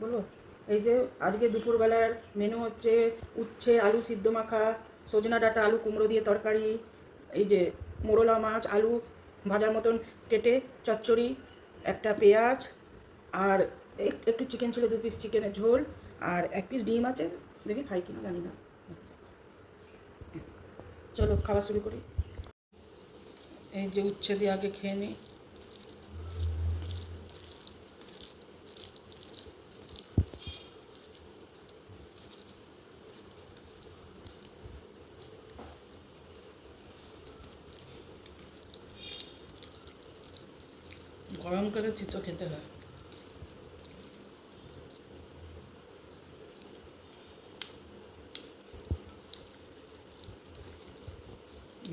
বলো। এই যে আজকে দুপুরবেলার মেনু হচ্ছে উচ্ছে আলু সিদ্ধ মাখা, সজনা ডাঁটা আলু কুমড়ো দিয়ে তরকারি, এই যে মোরলা মাছ আলু ভাজার মতন কেটে চচ্চড়ি, একটা পেঁয়াজ, আর একটু চিকেন ছিল, 2 পিস চিকেনের ঝোল, আর 1 পিস ডিম আছে, দেখি খাই কিনা জানি না। চলো খাওয়া শুরু করি। এই যে উচ্ছে দিয়ে আগে খেয়ে নিই। গরম করে তিতো খেতে হয়।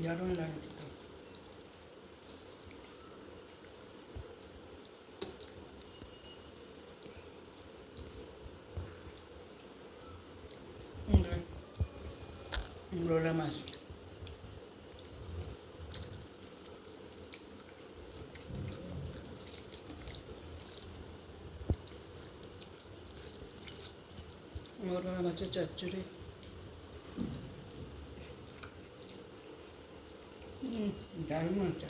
দারুণ লাগে তিতো। মোরলা মাছ। মোরলা মাছের চচ্চড়ি। দারুণ হচ্ছে।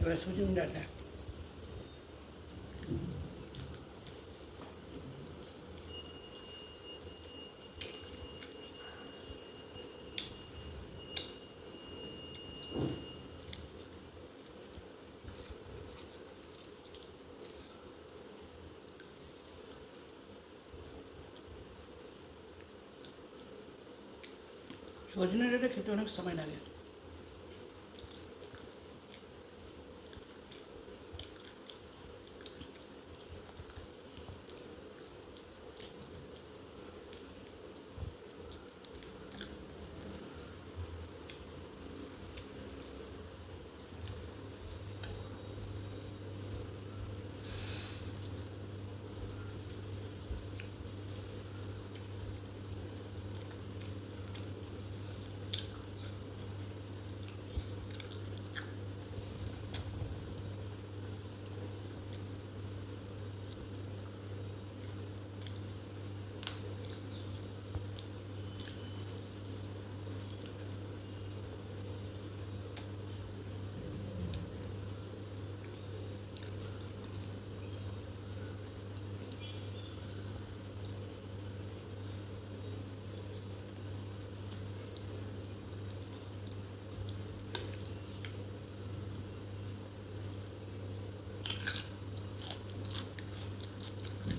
এবার সজনে ডাঁটা। সজনে ডাঁটা খেতে অনেক সময় লাগে।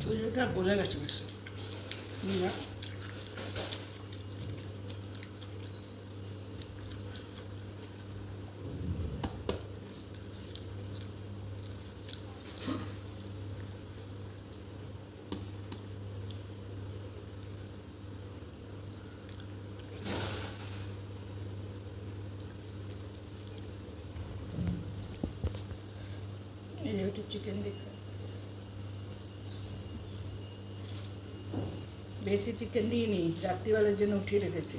সজনেটা গলে গেছে বেশ। না, এই যে একটু চিকেন দেখে, বেশি চিকেন দিইনি, রাত্রিবেলার জন্য উঠিয়ে রেখেছি।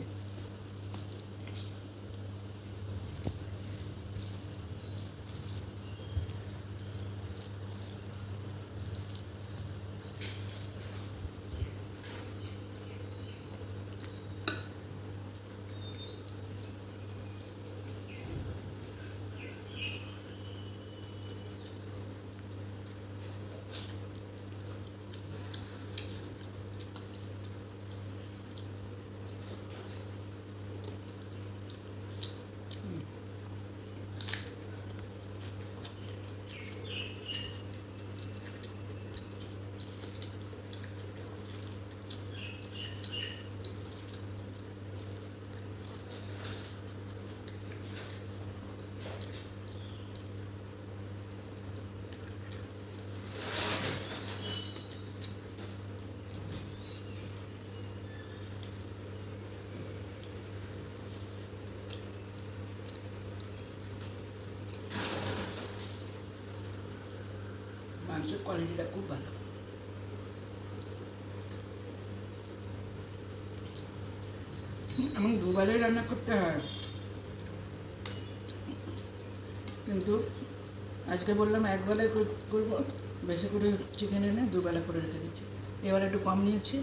মাংসের কোয়ালিটিটা খুব ভালো। এমন দুবেলাই রান্না করতে হয়, কিন্তু আজকে বললাম একবেলায় করবো, বেশি করে চিকেন এনে দুবেলা করে রেখে দিচ্ছি। এবার একটু কম নিয়েছি।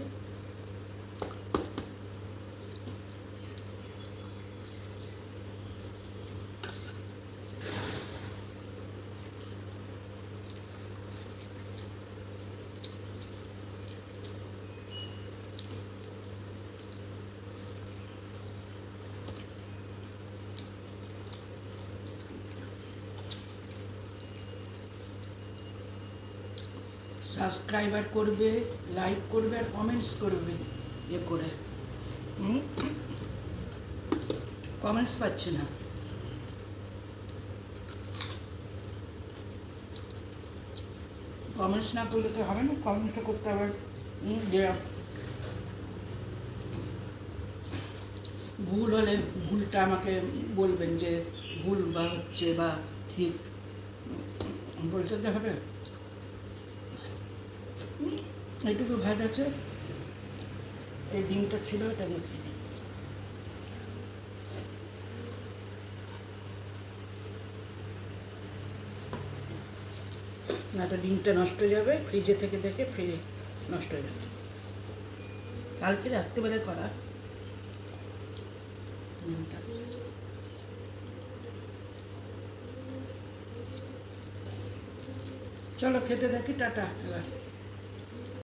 সাবস্ক্রাইবার করবে, লাইক করবে আর কমেন্টস করবে এ করে। কমেন্টস পাচ্ছি না। কমেন্টস না করলে তো হবে না, কমেন্টটা করতে হবে। যে ভুল হলে ভুলটা আমাকে বলবেন, যে ভুল বা হচ্ছে বা ঠিক বলতে তো হবে। এইটুকু ভাত আছে, এই ডিমটা ছিল, এটা দেখি না তো ডিমটা নষ্ট হয়ে যাবে, ফ্রিজে থেকে দেখে ফ্রিজে নষ্ট হয়ে যাবে। কালকে রাত্রিবেলায় করা ডিমটা। চলো খেতে দেখি, টাটা এবার।